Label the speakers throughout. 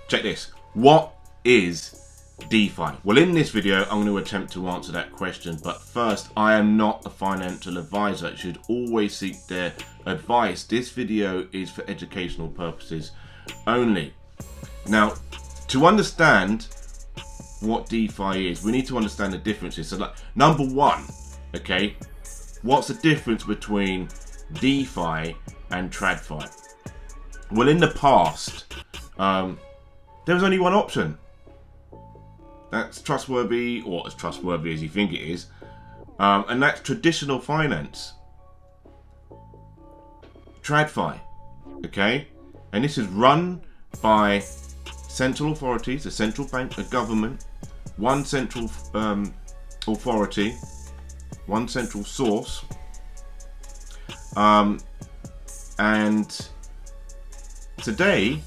Speaker 1: check this. What is DeFi? Well, in this video, I'm going to attempt to answer that question. But first, I am not a financial advisor. You should always seek their advice. This video is for educational purposes only. Now, to understand what DeFi is, we need to understand the differences. So, like, number one, okay, what's the difference between DeFi and TradFi? Well, in the past, there was only one option. That's trustworthy, or as trustworthy as you think it is, and that's traditional finance. TradFi, okay, and this is run by central authorities, a central bank, a government, one central authority, one central source, and today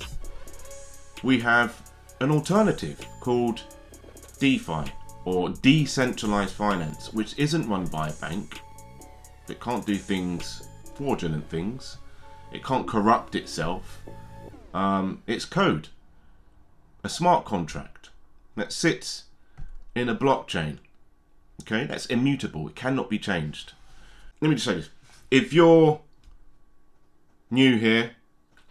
Speaker 1: we have an alternative called DeFi, or decentralized finance, which isn't run by a bank. It can't do things, fraudulent things. It can't corrupt itself. It's code, a smart contract that sits in a blockchain. Okay, that's immutable. It cannot be changed. Let me just say this. If you're new here,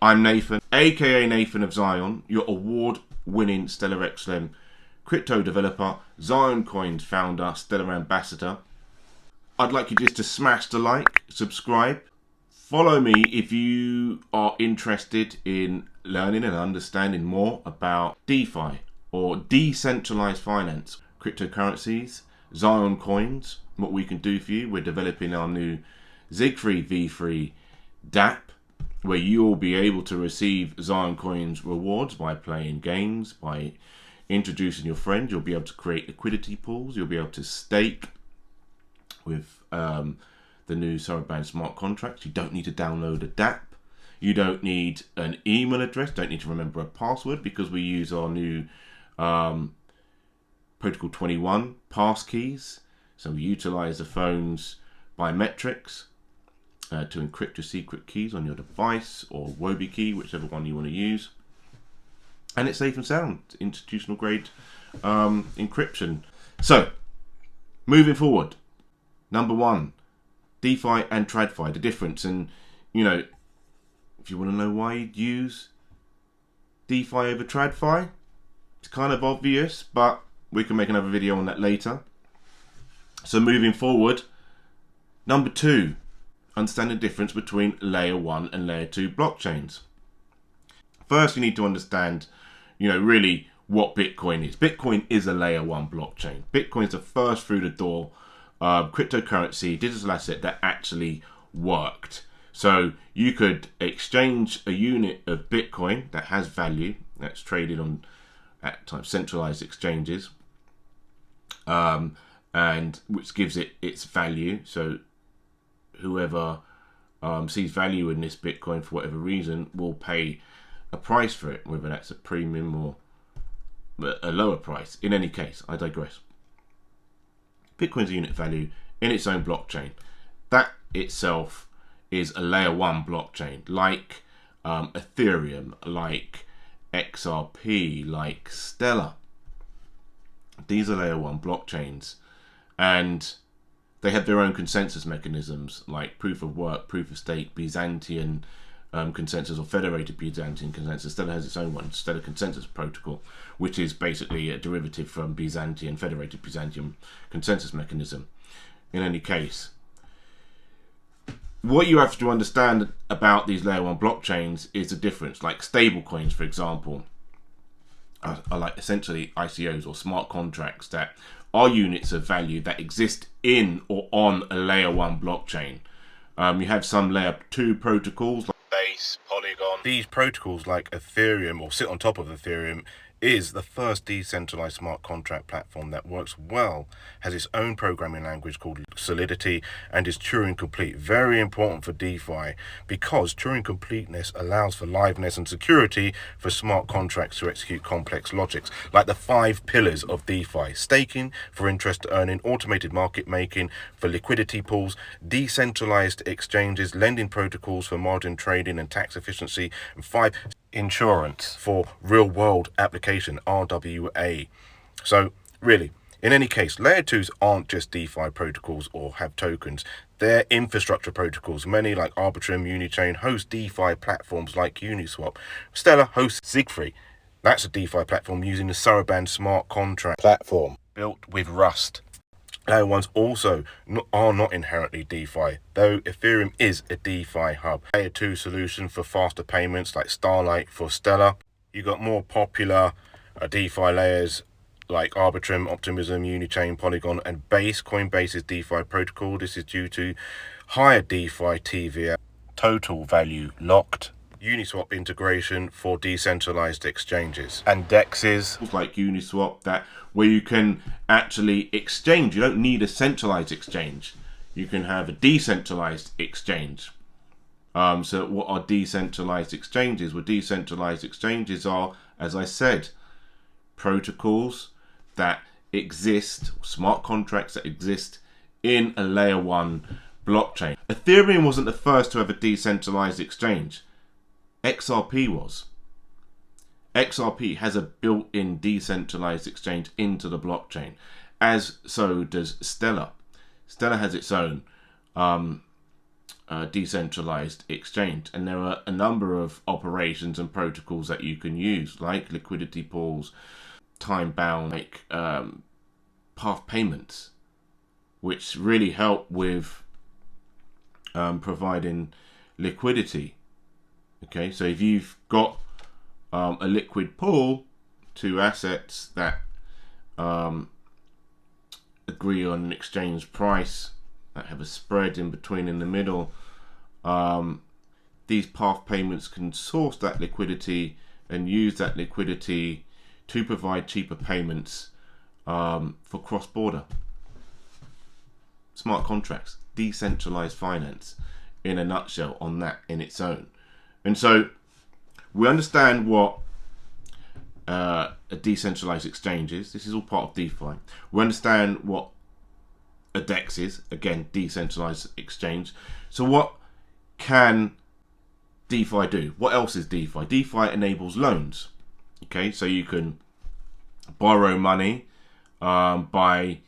Speaker 1: I'm Nathan, aka Nathan of Zion, your award-winning Stellar XLM crypto developer, Zioncoin founder, Stellar ambassador. I'd like you just to smash the like, subscribe, follow me if you are interested in learning and understanding more about DeFi, or decentralized finance, cryptocurrencies, Zion coins, what we can do for you. We're developing our new Zigfree V3 dApp, where you will be able to receive Zioncoin's rewards by playing games, by introducing your friends. You'll be able to create liquidity pools. You'll be able to stake with the new Soroban smart contracts. You don't need to download a dApp. You don't need an email address. Don't need to remember a password, because we use our new Protocol 21 passkeys. So we utilize the phone's biometrics to encrypt your secret keys on your device, or WobiKey, whichever one you want to use. And it's safe and sound, institutional grade encryption. So, moving forward, number one, DeFi and TradFi, the difference. And, you know, if you want to know why you'd use DeFi over TradFi, it's kind of obvious, but we can make another video on that later. So moving forward, number two, understand the difference between layer 1 and layer 2 blockchains. First, you need to understand, really what Bitcoin is. Bitcoin is a layer 1 blockchain. Bitcoin is the first through the door cryptocurrency, digital asset that actually worked. So you could exchange a unit of Bitcoin that has value, that's traded on at times centralized exchanges, and which gives it its value. So whoever sees value in this Bitcoin for whatever reason will pay a price for it, whether that's a premium or a lower price. In any case, I digress. Bitcoin's a unit value in its own blockchain. That itself is a layer 1 blockchain, like Ethereum, like XRP, like Stellar. These are layer 1 blockchains, and they have their own consensus mechanisms, like proof of work, proof of stake, Byzantine consensus, or federated Byzantine consensus. Stellar has its own one, Stellar Consensus Protocol, which is basically a derivative from Byzantine, federated Byzantine consensus mechanism. In any case, what you have to understand about these layer 1 blockchains is the difference. Like stable coins, for example, are like essentially ICOs, or smart contracts, that are units of value that exist in or on a layer 1 blockchain. You have some layer 2 protocols like Base, Polygon. These protocols, like Ethereum, or sit on top of Ethereum, is the first decentralized smart contract platform that works well, has its own programming language called Solidity, and is Turing complete. Very important for DeFi, because Turing completeness allows for liveness and security for smart contracts to execute complex logics, like the 5 pillars of DeFi: staking for interest earning, automated market making for liquidity pools, decentralized exchanges, lending protocols for margin trading and tax efficiency, and 5
Speaker 2: insurance for real-world application, RWA. So really, in any case, layer 2s aren't just DeFi protocols or have tokens. They're infrastructure protocols. Many like Arbitrum, Unichain host DeFi platforms like Uniswap. Stellar hosts Zigfree. That's a DeFi platform using the Soroban smart contract platform built with Rust. Layer 1s also are not inherently DeFi, though Ethereum is a DeFi hub. Layer 2 solution for faster payments like Starlight for Stellar. You got more popular DeFi layers like Arbitrum, Optimism, Unichain, Polygon, and Base. Coinbase's DeFi protocol. This is due to higher DeFi TVL, total value locked. Uniswap integration for decentralized exchanges, and DEXs
Speaker 1: like Uniswap, that where you can actually exchange. You don't need a centralized exchange. You can have a decentralized exchange. So what are decentralized exchanges? Well, decentralized exchanges are, as I said, protocols that exist, smart contracts that exist in a layer 1 blockchain. Ethereum wasn't the first to have a decentralized exchange. XRP was. XRP has a built-in decentralized exchange into the blockchain, as so does Stellar. Stellar has its own decentralized exchange, and there are a number of operations and protocols that you can use, like liquidity pools, time-bound, like path payments, which really help with providing liquidity. Okay, so if you've got a liquid pool, two assets that agree on an exchange price, that have a spread in between in the middle, these path payments can source that liquidity and use that liquidity to provide cheaper payments for cross-border. Smart contracts, decentralized finance in a nutshell on that in its own. And so we understand what a decentralized exchange is. This is all part of DeFi. We understand what a DEX is. Again, decentralized exchange. So what can DeFi do? What else is DeFi? DeFi enables loans. Okay, so you can borrow money by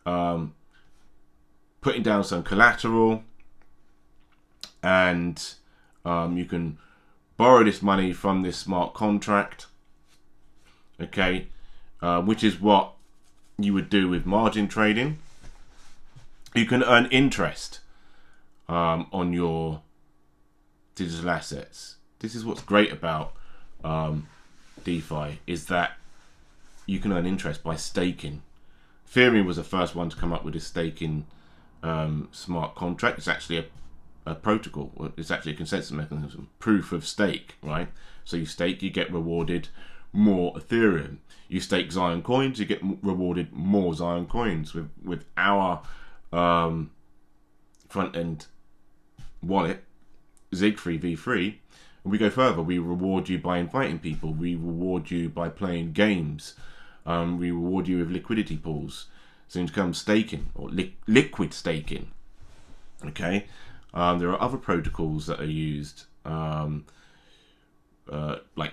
Speaker 1: putting down some collateral, and you can borrow this money from this smart contract, okay, which is what you would do with margin trading. You can earn interest on your digital assets. This is what's great about DeFi, is that you can earn interest by staking. Ethereum was the first one to come up with a staking smart contract. It's actually a protocol. It's actually a consensus mechanism, proof of stake, right? So you stake, you get rewarded more Ethereum. You stake Zion coins, you get rewarded more Zion coins. With our front end wallet, Zigfree V3, and we go further. We reward you by inviting people. We reward you by playing games. We reward you with liquidity pools. So it becomes staking or liquid staking. Okay. There are other protocols that are used, like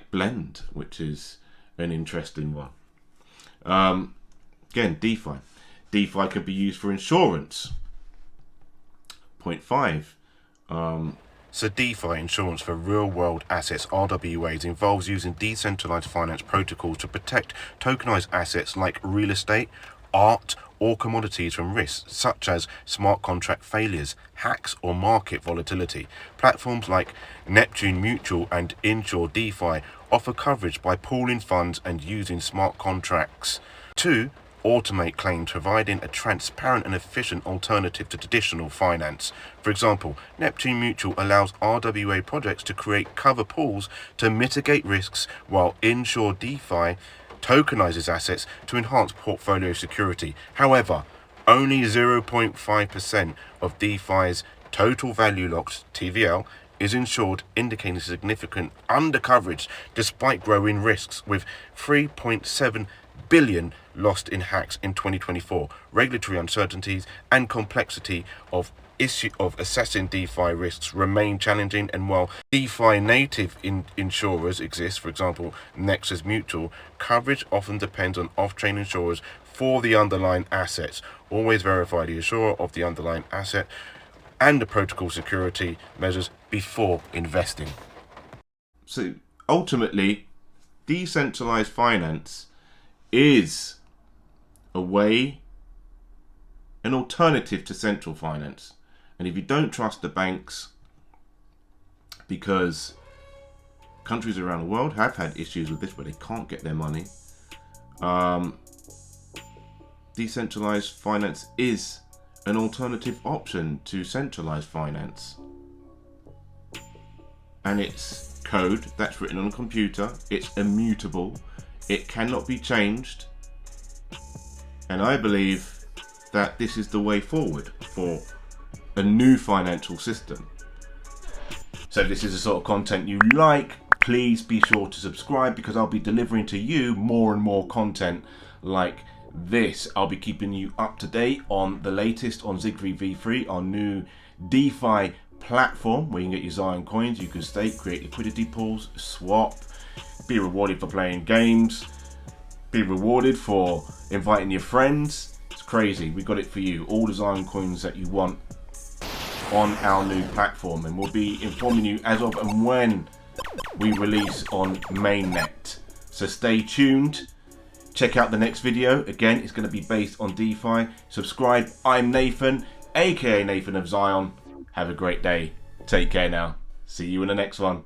Speaker 1: Blend, which is an interesting one. Again, DeFi. DeFi can be used for insurance. Point 5.
Speaker 2: So DeFi insurance for real-world assets, RWAs, involves using decentralized finance protocols to protect tokenized assets like real estate, art, or commodities from risks such as smart contract failures, hacks, or market volatility. Platforms like Neptune Mutual and Insure DeFi offer coverage by pooling funds and using smart contracts to automate claims, providing a transparent and efficient alternative to traditional finance. For example, Neptune Mutual allows RWA projects to create cover pools to mitigate risks, while Insure DeFi tokenizes assets to enhance portfolio security. However, only 0.5% of DeFi's total value locked TVL is insured, indicating significant undercoverage despite growing risks, with 3.7 billion lost in hacks in 2024. Regulatory uncertainties and complexity of assessing DeFi risks remain challenging, and while DeFi native insurers exist, for example Nexus Mutual, coverage often depends on off-chain insurers for the underlying assets. Always verify the insurer of the underlying asset and the protocol security measures before investing.
Speaker 1: So ultimately, decentralized finance is a way, an alternative to central finance. And if you don't trust the banks, because countries around the world have had issues with this where they can't get their money, decentralized finance is an alternative option to centralized finance. And it's code that's written on a computer, it's immutable, it cannot be changed, and I believe that this is the way forward for a new financial system. So if this is the sort of content you like, please be sure to subscribe, because I'll be delivering to you more and more content like this. I'll be keeping you up to date on the latest on Zigri V3, our new DeFi platform where you can get your Zion coins, you can stake, create liquidity pools, swap, be rewarded for playing games, be rewarded for inviting your friends. It's crazy. We got it for you. All the Zion coins that you want on our new platform, and we'll be informing you as of and when we release on mainnet. So stay tuned. Check out the next video. Again, it's going to be based on DeFi. Subscribe. I'm Nathan, aka Nathan of Zion. Have a great day. Take care now. See you in the next one.